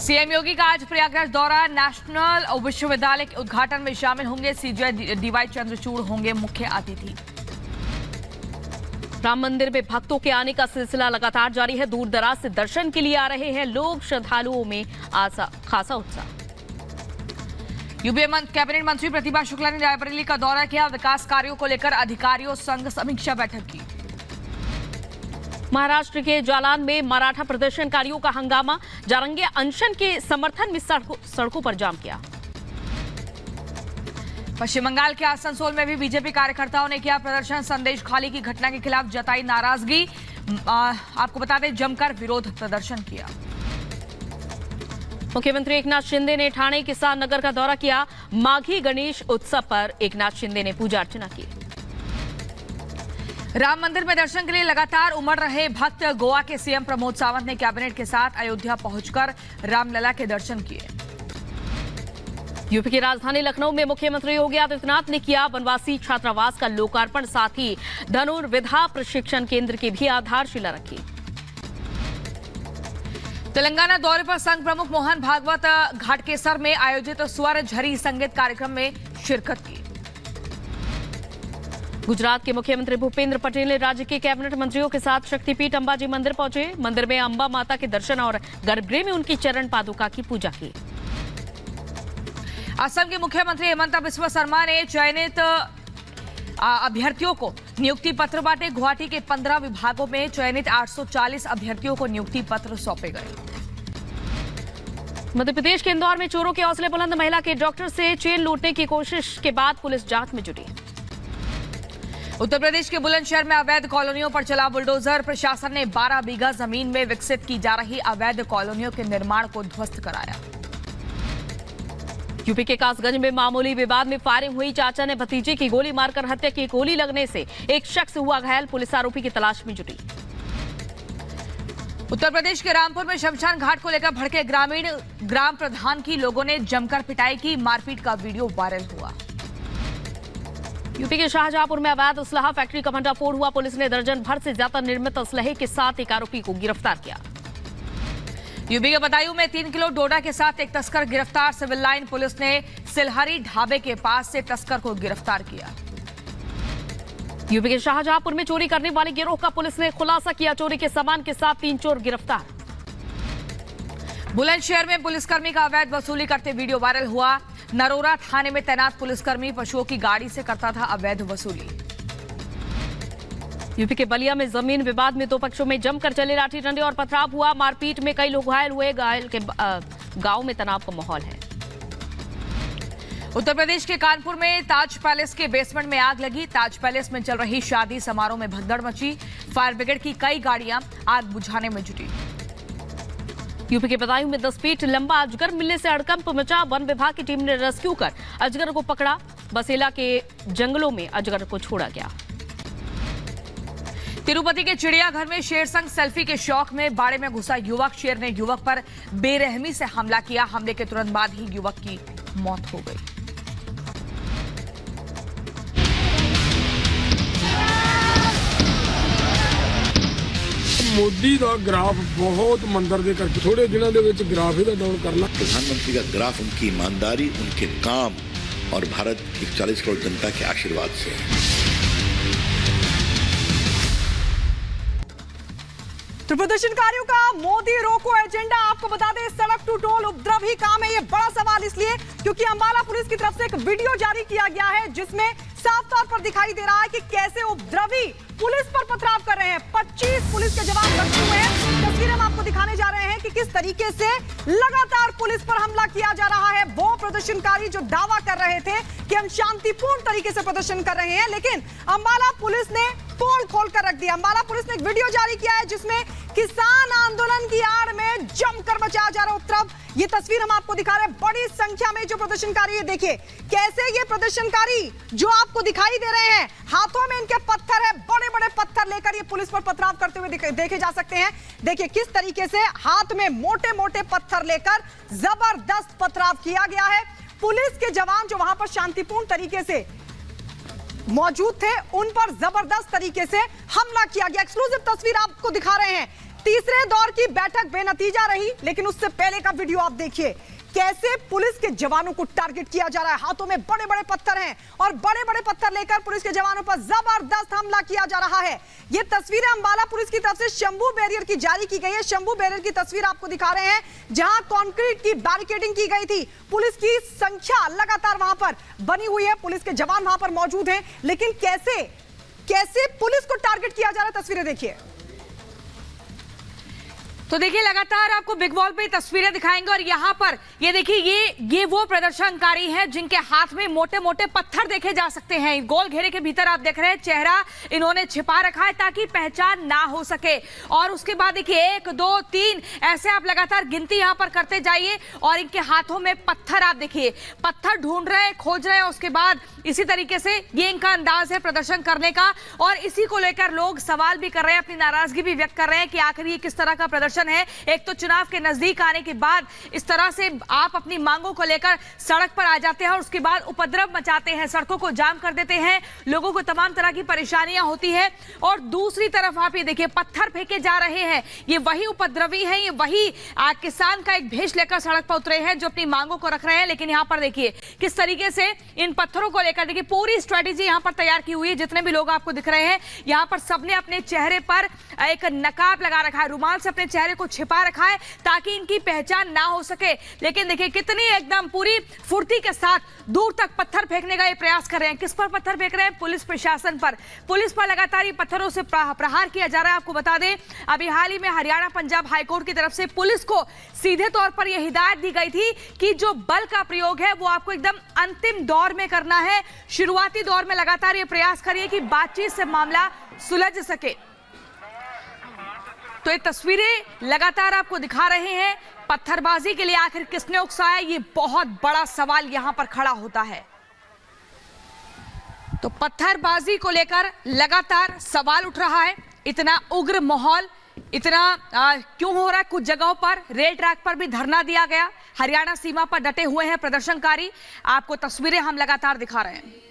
CM योगी का आज प्रयागराज दौरा। नेशनल विश्वविद्यालय के उद्घाटन में शामिल होंगे सीजीआई डीवाई चंद्रचूड़ होंगे मुख्य अतिथि। राम मंदिर में भक्तों के आने का सिलसिला लगातार जारी है। दूर दराज से दर्शन के लिए आ रहे हैं लोग। श्रद्धालुओं में खासा उत्साह। यूपी कैबिनेट मंत्री प्रतिभा शुक्ला ने रायबरेली का दौरा किया। विकास कार्यों को लेकर अधिकारियों संग समीक्षा बैठक की। महाराष्ट्र के जालान में मराठा प्रदर्शनकारियों का हंगामा। जारंगे अनशन के समर्थन में सड़कों पर जाम किया। पश्चिम बंगाल के आसनसोल में भी बीजेपी कार्यकर्ताओं ने किया प्रदर्शन। संदेश खाली की घटना के खिलाफ जताई नाराजगी। आपको बता दें जमकर विरोध प्रदर्शन किया। मुख्यमंत्री एकनाथ शिंदे ने ठाणे किसान नगर का दौरा किया। माघी गणेश उत्सव पर एकनाथ शिंदे ने पूजा अर्चना की। राम मंदिर में दर्शन के लिए लगातार उमड़ रहे भक्त। गोवा के सीएम प्रमोद सावंत ने कैबिनेट के साथ अयोध्या पहुंचकर रामलला के दर्शन किए। यूपी की राजधानी लखनऊ में मुख्यमंत्री योगी आदित्यनाथ ने किया वनवासी छात्रावास का लोकार्पण। साथ ही धनुर्विद्या प्रशिक्षण केंद्र की भी आधारशिला रखी। तेलंगाना दौरे पर संघ प्रमुख मोहन भागवत घाटकेसर में आयोजित स्वर झरी संगीत कार्यक्रम में शिरकत की। गुजरात के मुख्यमंत्री भूपेंद्र पटेल ने राज्य के कैबिनेट मंत्रियों के साथ शक्तिपीठ अंबाजी मंदिर पहुंचे। मंदिर में अंबा माता के दर्शन और गर्भगृह में उनकी चरण पादुका की पूजा की। असम के मुख्यमंत्री हेमंत बिस्वा शर्मा ने चयनित अभ्यर्थियों को नियुक्ति पत्र बांटे। गुवाहाटी के 15 विभागों में चयनित 840 अभ्यर्थियों को नियुक्ति पत्र सौंपे गए। मध्य प्रदेश के इंदौर में चोरों के हौसले बुलंद। महिला के डॉक्टर से चेन लूटने की कोशिश के बाद पुलिस जांच में जुटी। उत्तर प्रदेश के बुलंदशहर में अवैध कॉलोनियों पर चला बुलडोजर। प्रशासन ने 12 बीघा जमीन में विकसित की जा रही अवैध कॉलोनियों के निर्माण को ध्वस्त कराया। यूपी के कासगंज में मामूली विवाद में फायरिंग हुई। चाचा ने भतीजे की गोली मारकर हत्या की। गोली लगने से एक शख्स हुआ घायल। पुलिस आरोपी की तलाश में जुटी। उत्तर प्रदेश के रामपुर में शमशान घाट को लेकर भड़के ग्रामीण। ग्राम प्रधान की लोगों ने जमकर पिटाई की। मारपीट का वीडियो वायरल हुआ। यूपी के शाहजहांपुर में अवैध असलहा फैक्ट्री का भंडाफोड़ हुआ। पुलिस ने दर्जन भर से ज्यादा निर्मित असलहे के साथ एक आरोपी को गिरफ्तार किया। यूपी के बदायूं में 3 किलो डोडा के साथ एक तस्कर गिरफ्तार। सिविल लाइन पुलिस ने सिलहरी ढाबे के पास से तस्कर को गिरफ्तार किया। यूपी के शाहजहांपुर में चोरी करने वाले गिरोह का पुलिस ने खुलासा किया। चोरी के सामान के साथ 3 चोर गिरफ्तार। बुलंदशहर में पुलिसकर्मी का अवैध वसूली करते वीडियो वायरल हुआ। नरोरा थाने में तैनात पुलिसकर्मी पशुओं की गाड़ी से करता था अवैध वसूली। यूपी के बलिया में जमीन विवाद में 2 पक्षों में जमकर चले लाठी डंडे और पथराव हुआ। मारपीट में कई लोग घायल हुए। घायल के गांव में तनाव का माहौल है। उत्तर प्रदेश के कानपुर में ताज पैलेस के बेसमेंट में आग लगी। ताज पैलेस में चल रही शादी समारोह में भगदड़ मची। फायर ब्रिगेड की कई गाड़ियां आग बुझाने में जुटी। यूपी के बदायूं में 10 फीट लंबा अजगर मिलने से हड़कंप मचा। वन विभाग की टीम ने रेस्क्यू कर अजगर को पकड़ा। बसेला के जंगलों में अजगर को छोड़ा गया। तिरुपति के चिड़ियाघर में शेर संग सेल्फी के शौक में बाड़े में घुसा युवक। शेर ने युवक पर बेरहमी से हमला किया। हमले के तुरंत बाद ही युवक की मौत हो गई। मोदी का ग्राफ बहुत मंदर दे करके थोड़े दिनों के विच ग्राफ ही डाउन करना। प्रधानमंत्री का ग्राफ उनकी ईमानदारी, उनके काम और भारत की 40 करोड़ जनता के आशीर्वाद से है। तो प्रदर्शनकारियों का मोदी रोको एजेंडा, आपको बता दें सड़क टू टोल उपद्रव ही काम है। ये बड़ा सवाल इसलिए क्योंकि अंबाला पुलिस की तरफ से एक वीडियो जारी किया गया है जिसमें साफ तौर पर दिखाई दे रहा है कि कैसे उपद्रवी पुलिस पर पथराव कर रहे हैं। 25 पुलिस के जवान जख्मी हुए हैं। तस्वीरें हम आपको दिखाने जा रहे हैं कि किस तरीके से लगातार पुलिस पर हमला किया जा रहा है। वो प्रदर्शनकारी जो दावा कर रहे थे कि हम शांतिपूर्ण तरीके से प्रदर्शन कर रहे हैं, लेकिन अंबाला पुलिस ने पोल खोलकर रख दिया। अंबाला पुलिस ने एक वीडियो जारी किया है जिसमें किसान आंदोलन की आड़ में जमकर मचाया जा रहा उपद्रव। ये तस्वीर हम आपको दिखा रहे हैं। बड़ी संख्या में जो प्रदर्शनकारी है, देखिए कैसे ये प्रदर्शनकारी जो आपको दिखाई दे रहे हैं, हाथों में इनके पत्थर है, बड़े बड़े पत्थर लेकर ये पुलिस पर पथराव करते हुए देखे जा सकते हैं। देखिए किस तरीके से हाथ में मोटे मोटे पत्थर लेकर जबरदस्त पथराव किया गया है। पुलिस के जवान जो वहां पर शांतिपूर्ण तरीके से मौजूद थे उन पर जबरदस्त तरीके से हमला किया गया। एक्सक्लूसिव तस्वीर आपको दिखा रहे हैं तीसरे दौर की बैठक बेनतीजा रही, लेकिन उससे पहले का वीडियो आप देखिए, कैसे पुलिस के जवानों को टारगेट किया जा रहा है। हाथों में बड़े बड़े पत्थर हैं और बड़े बड़े पत्थर लेकर पुलिस के जवानों पर जबरदस्त हमला किया जा रहा है। ये तस्वीरें अंबाला पुलिस की तरफ से शंभू बैरियर की जारी की गई है। शंभू बैरियर की तस्वीर आपको दिखा रहे हैं, जहां कंक्रीट की बैरिकेडिंग की गई थी। पुलिस की संख्या लगातार वहां पर बनी हुई है, पुलिस के जवान वहां पर मौजूद हैं, लेकिन कैसे पुलिस को टारगेट किया जा रहा है, तस्वीरें देखिए। तो देखिए, लगातार आपको बिग वॉल पे तस्वीरें दिखाएंगे और यहाँ पर ये देखिए, ये वो प्रदर्शनकारी हैं जिनके हाथ में मोटे मोटे पत्थर देखे जा सकते हैं। गोल घेरे के भीतर आप देख रहे हैं, चेहरा इन्होंने छिपा रखा है ताकि पहचान ना हो सके। और उसके बाद देखिए 1 2 3 ऐसे आप लगातार गिनती यहाँ पर करते जाइए और इनके हाथों में पत्थर आप देखिए, पत्थर ढूंढ रहे हैं, खोज रहे हैं। उसके बाद इसी तरीके से ये इनका अंदाज है प्रदर्शन करने का और इसी को लेकर लोग सवाल भी कर रहे हैं, अपनी नाराजगी भी व्यक्त कर रहे हैं कि आखिर ये किस तरह का प्रदर्शन है। एक तो चुनाव के नजदीक आने के बाद इस तरह से आप अपनी मांगों को लेकर सड़क पर आ जाते हैं और उसके बाद उपद्रव मचाते हैं, सड़कों को जाम कर देते हैं, लोगों को तमाम तरह की परेशानियां होती है। और दूसरी तरफ आप ये देखिए, पत्थर फेंके जा रहे हैं। ये वही उपद्रवी हैं, ये वही किसान का एक भेष लेकर सड़क पर उतरे हैं जो अपनी मांगों को रख रहे हैं। लेकिन यहाँ पर देखिए किस तरीके से इन पत्थरों को लेकर देखिए पूरी स्ट्रेटेजी यहाँ पर तैयार की हुई है। जितने भी लोग आपको दिख रहे हैं यहाँ पर सबने अपने चेहरे पर एक नकाब लगा रखा है, रुमाल से अपने चेहरे को छिपा रखा है ताकि इनकी पहचान ना हो सके। लेकिन देखिए कितनी एकदम पूरी फुर्ती के साथ दूर तक पत्थर फेंकने का ये प्रयास कर रहे हैं। किस पर पत्थर फेंक रहे हैं? पुलिस प्रशासन पर। पुलिस पर लगातार ये पत्थरों से प्रहार किया जा रहा है। आपको बता दें, अभी हाल ही में हरियाणा पंजाब हाईकोर्ट की तरफ से पुलिस को सीधे तौर पर यह हिदायत दी गई थी कि जो बल का प्रयोग है वो आपको एकदम अंतिम दौर में करना है। शुरुआती दौर में लगातार ये प्रयास करिए कि बातचीत से मामला सुलझ सके। तो ये तस्वीरें लगातार आपको दिखा रहे हैं। पत्थरबाजी के लिए आखिर किसने उकसाया, ये बहुत बड़ा सवाल यहां पर खड़ा होता है। तो पत्थरबाजी को लेकर लगातार सवाल उठ रहा है। इतना उग्र माहौल इतना क्यों हो रहा है? कुछ जगहों पर रेल ट्रैक पर भी धरना दिया गया। हरियाणा सीमा पर डटे हुए हैं प्रदर्शनकारी। आपको तस्वीरें हम लगातार दिखा रहे हैं।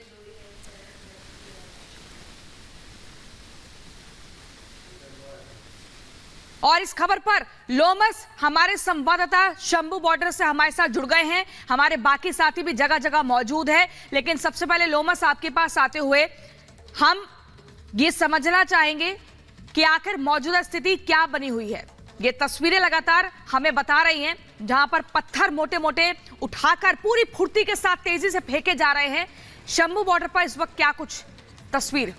और इस खबर पर लोमस हमारे संवाददाता शंभू बॉर्डर से हमारे साथ जुड़ गए हैं। हमारे बाकी साथी भी जगह जगह मौजूद है, लेकिन सबसे पहले लोमस आपके पास आते हुए हम ये समझना चाहेंगे कि आखिर मौजूदा स्थिति क्या बनी हुई है। ये तस्वीरें लगातार हमें बता रही हैं जहां पर पत्थर मोटे मोटे उठाकर पूरी फुर्ती के साथ तेजी से फेंके जा रहे हैं। शंभू बॉर्डर पर इस वक्त क्या कुछ तस्वीर?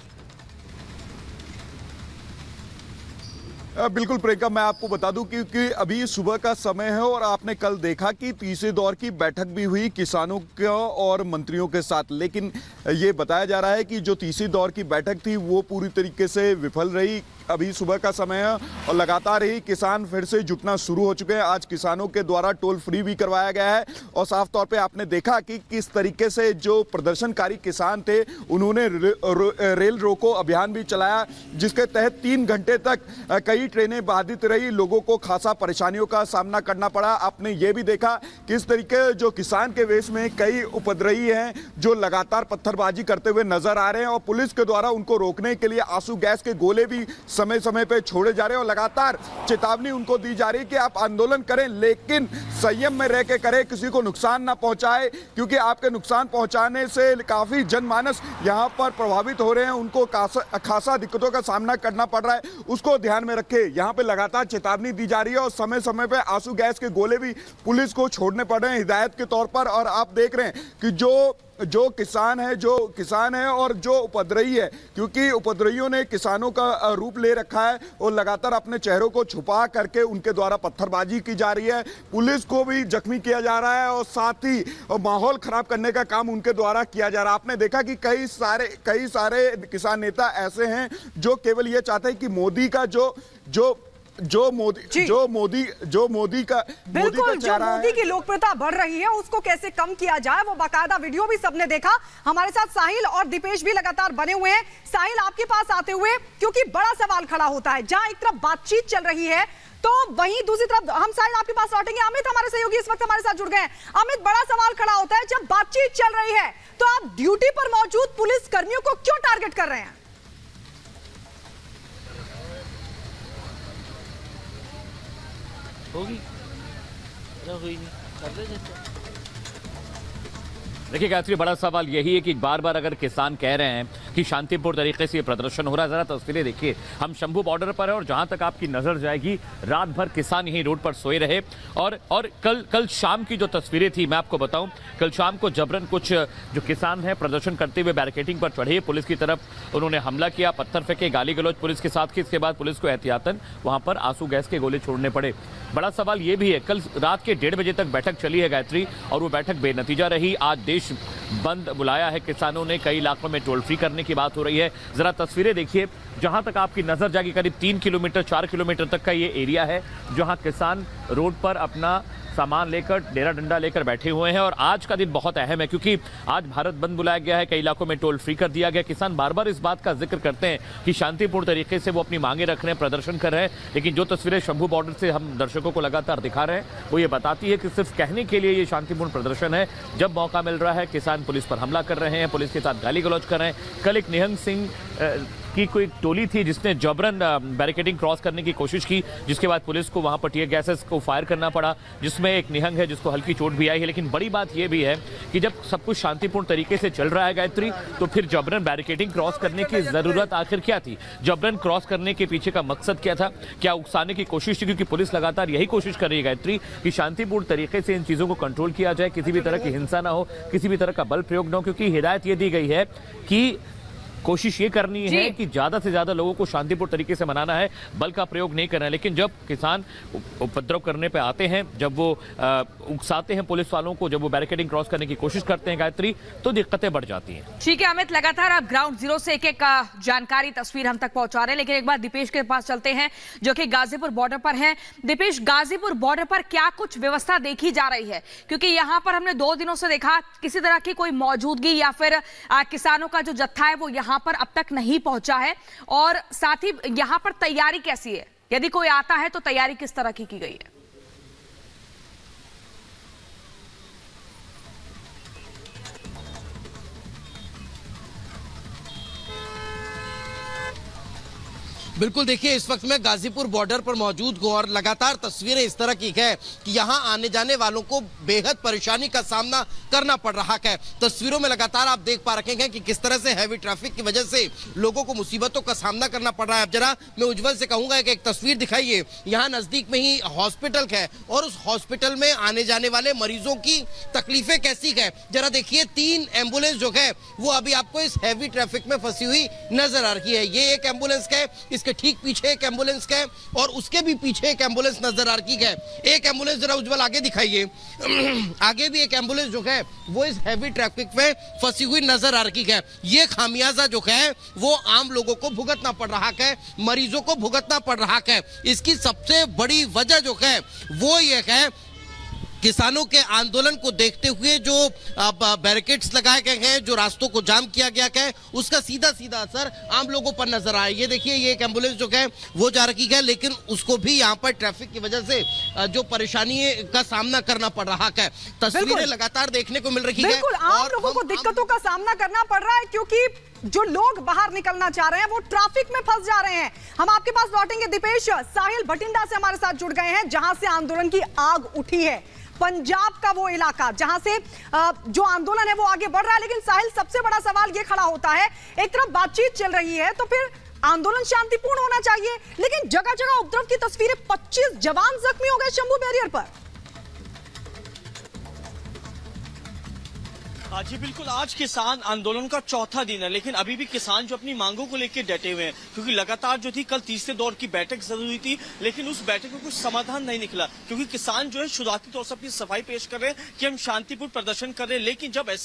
बिल्कुल प्रियंका, मैं आपको बता दूं क्योंकि अभी सुबह का समय है और आपने कल देखा कि तीसरे दौर की बैठक भी हुई किसानों के और मंत्रियों के साथ, लेकिन ये बताया जा रहा है कि जो तीसरी दौर की बैठक थी वो पूरी तरीके से विफल रही। अभी सुबह का समय है और लगातार ही किसान फिर से जुटना शुरू हो चुके हैं। आज किसानों के द्वारा टोल फ्री भी करवाया गया है और साफ तौर पे आपने देखा कि किस तरीके से जो प्रदर्शनकारी किसान थे उन्होंने रेल रोको अभियान भी चलाया, जिसके तहत 3 घंटे तक कई ट्रेनें बाधित रही, लोगों को खासा परेशानियों का सामना करना पड़ा। आपने ये भी देखा किस तरीके जो किसान के वेश में कई उपद्रवी हैं जो लगातार पत्थरबाजी करते हुए नजर आ रहे हैं और पुलिस के द्वारा उनको रोकने के लिए आंसू गैस के गोले भी समय समय पे छोड़े जा रहे हैं और लगातार चेतावनी उनको दी जा रही है कि आप आंदोलन करें लेकिन संयम में रह के करें, किसी को नुकसान ना पहुंचाए, क्योंकि आपके नुकसान पहुंचाने से काफी जनमानस यहां पर प्रभावित हो रहे हैं, उनको खासा दिक्कतों का सामना करना पड़ रहा है, उसको ध्यान में रखे। यहां पे लगातार चेतावनी दी जा रही है और समय समय पे आंसू गैस के गोले भी पुलिस को छोड़ने पड़ रहे हैं हिदायत के तौर पर। और आप देख रहे हैं कि जो किसान है और जो उपद्रवी है, क्योंकि उपद्रवियों ने किसानों का रूप ले रखा है और लगातार अपने चेहरों को छुपा करके उनके द्वारा पत्थरबाजी की जा रही है, पुलिस को भी जख्मी किया जा रहा है और साथ ही माहौल खराब करने का काम उनके द्वारा किया जा रहा है। आपने देखा कि कई सारे किसान नेता ऐसे हैं जो केवल ये चाहते हैं कि मोदी का बिल्कुल जो मोदी की लोकप्रियता बढ़ रही है उसको कैसे कम किया जाए, वो बाकायदा वीडियो भी सबने देखा। हमारे साथ साहिल और दीपेश भी लगातार बने हुए हैं। साहिल, आपके पास आते हुए, क्योंकि बड़ा सवाल खड़ा होता है, जहां एक तरफ बातचीत चल रही है तो वहीं दूसरी तरफ हम साहिल आपके पास लौटेंगे। अमित हमारे सहयोगी इस वक्त हमारे साथ जुड़ गए हैं। अमित, बड़ा सवाल खड़ा होता है जब बातचीत चल रही है तो आप ड्यूटी पर मौजूद पुलिस कर्मियों को क्यों टारगेट कर रहे हैं? होगी, अरे हुई नहीं कर ले देते। देखिए गायत्री, बड़ा सवाल यही है कि बार बार अगर किसान कह रहे हैं कि शांतिपूर्ण तरीके से ये प्रदर्शन हो रहा है, जरा तस्वीरें देखिए। हम शंभू बॉर्डर पर है और जहां तक आपकी नजर जाएगी रात भर किसान यहीं रोड पर सोए रहे। और कल शाम की जो तस्वीरें थी मैं आपको बताऊं, कल शाम को जबरन कुछ जो किसान हैं प्रदर्शन करते हुए बैरिकेडिंग पर चढ़े, पुलिस की तरफ उन्होंने हमला किया, पत्थर फेंके, गाली गलौज पुलिस के साथ की। इसके बाद पुलिस को एहतियातन वहां पर आंसू गैस के गोले छोड़ने पड़े। बड़ा सवाल ये भी है, कल रात के 1:30 बजे तक बैठक चली है गायत्री, और वो बैठक बेनतीजा रही। आज देश बंद बुलाया है किसानों ने, कई इलाकों में टोल फ्री करने की बात हो रही है। जरा तस्वीरें देखिए, जहां तक आपकी नजर जाएगी करीब 3 किलोमीटर 4 किलोमीटर तक का ये एरिया है जहां किसान रोड पर अपना सामान लेकर, डेरा डंडा लेकर बैठे हुए हैं। और आज का दिन बहुत अहम है क्योंकि आज भारत बंद बुलाया गया है, कई इलाकों में टोल फ्री कर दिया गया। किसान बार बार इस बात का जिक्र करते हैं कि शांतिपूर्ण तरीके से वो अपनी मांगे रख रहे हैं, प्रदर्शन कर रहे हैं, लेकिन जो तस्वीरें शंभू बॉर्डर से हम दर्शकों को लगातार दिखा रहे हैं वो ये बताती है कि सिर्फ कहने के लिए ये शांतिपूर्ण प्रदर्शन है। जब मौका मिल रहा है किसान पुलिस पर हमला कर रहे हैं, पुलिस के साथ गाली गलौज कर रहे हैं। कल एक निहंग सिंह की कोई टोली थी जिसने जबरन बैरिकेडिंग क्रॉस करने की कोशिश की, जिसके बाद पुलिस को वहां पर टीयर गैसेस को फायर करना पड़ा, जिसमें एक निहंग है जिसको हल्की चोट भी आई है। लेकिन बड़ी बात यह भी है कि जब सब कुछ शांतिपूर्ण तरीके से चल रहा है गायत्री, तो फिर जबरन बैरिकेडिंग क्रॉस करने की जरूरत आखिर क्या थी? जबरन क्रॉस करने के पीछे का मकसद क्या था? क्या उकसाने की कोशिश थी? क्योंकि पुलिस लगातार यही कोशिश कर रही है गायत्री कि शांतिपूर्ण तरीके से इन चीजों को कंट्रोल किया जाए, किसी भी तरह की हिंसा ना हो, किसी भी तरह का बल प्रयोग ना हो, क्योंकि हिदायत ये दी गई है कि कोशिश ये करनी है कि ज्यादा से ज्यादा लोगों को शांतिपूर्ण तरीके से मनाना है, बल का प्रयोग नहीं करना है। लेकिन जब किसान उपद्रव करने पे आते हैं, जब वो उकसाते हैं पुलिस वालों को, जब वो बैरिकेडिंग क्रॉस करने की कोशिश करते हैं गायत्री, तो दिक्कतें बढ़ जाती हैं। ठीक है अमित, लगातार आप ग्राउंड जीरो से एक एक जानकारी, तस्वीर हम तक पहुंचा रहे हैं, लेकिन एक बार दीपेश के पास चलते हैं जो कि गाजीपुर बॉर्डर पर हैं। दीपेश, गाजीपुर बॉर्डर पर क्या कुछ व्यवस्था देखी जा रही है? क्योंकि यहाँ पर हमने 2 दिनों से देखा किसी तरह की कोई मौजूदगी या फिर किसानों का जो जत्था है वो यहाँ पर अब तक नहीं पहुंचा है, और साथ ही यहां पर तैयारी कैसी है? यदि कोई आता है तो तैयारी किस तरह की गई है? बिल्कुल, देखिए इस वक्त मैं गाजीपुर बॉर्डर पर मौजूद हूं और लगातार तस्वीरें इस तरह की है कि यहां आने जाने वालों को बेहद परेशानी का सामना करना पड़ रहा है। तस्वीरों में लगातार आप देख पा रहे हैं कि किस तरह से हैवी ट्रैफिक की वजह से लोगों को मुसीबतों का सामना करना पड़ रहा है। अब जरा मैं उज्जवल से कहूंगा कि एक तस्वीर दिखाइए, यहाँ नजदीक में ही हॉस्पिटल है और उस हॉस्पिटल में आने जाने वाले मरीजों की तकलीफें कैसी है जरा देखिए। 3 एम्बुलेंस जो है वो अभी आपको इस हैवी ट्रैफिक में फंसी हुई नजर आ रही है। ये एक एम्बुलेंस है, इसके ठीक पीछे एक एम्बुलेंस है और उसके भी पीछे एक एम्बुलेंस नजर आ रही है। एक एम्बुलेंस जरा उज्जवल आगे दिखाइए, आगे भी एक एम्बुलेंस जो है वो इस हैवी ट्रैफिक में फंसी हुई नजर आ रही है। ये खामियाजा जो है वो आम लोगों को भुगतना पड़ रहा है, मरीजों को भुगतना पड़ रहा है। इसकी सबसे बड़ी वजह जो है वो ये है किसानों के आंदोलन को देखते हुए जो बैरिकेड्स लगाए गए हैं, जो रास्तों को जाम किया गया है, उसका सीधा सीधा असर आम लोगों पर नजर आया। ये देखिए ये एक एम्बुलेंस जो है वो जा रही है, लेकिन उसको भी यहाँ पर ट्रैफिक की वजह से जो परेशानी का सामना करना पड़ रहा है, तस्वीरें लगातार देखने को मिल रही है। बिल्कुल, आम लोगों को दिक्कतों का सामना करना पड़ रहा है क्योंकि जो लोग बाहर निकलना चाह रहे हैं वो ट्रैफिक में फंस जा रहे हैं। हम आपके पास लौटेंगे दीपेश। साहिल भटिंडा से हमारे साथ जुड़ गए हैं जहां से आंदोलन की आग उठी है, पंजाब का वो इलाका जहां से जो आंदोलन है वो आगे बढ़ रहा है। लेकिन साहिल, सबसे बड़ा सवाल ये खड़ा होता है, एक तरफ बातचीत चल रही है तो फिर आंदोलन शांतिपूर्ण होना चाहिए, लेकिन जगह जगह उपद्रव की तस्वीरें, 25 जवान जख्मी हो गए शंभू बैरियर पर। जी बिल्कुल, आज किसान आंदोलन का 4था दिन है, लेकिन अभी भी किसान जो अपनी मांगों को लेकर डटे हुए हैं, क्योंकि लगातार जो थी कल तीसरे दौर की बैठक जरूरी थी, लेकिन उस बैठक में कुछ समाधान नहीं निकला, क्योंकि किसान जो है शुरुआती तौर से अपनी सफाई पेश कर रहे हैं कि हम शांतिपूर्ण प्रदर्शन कर रहे हैं, लेकिन जब ऐसी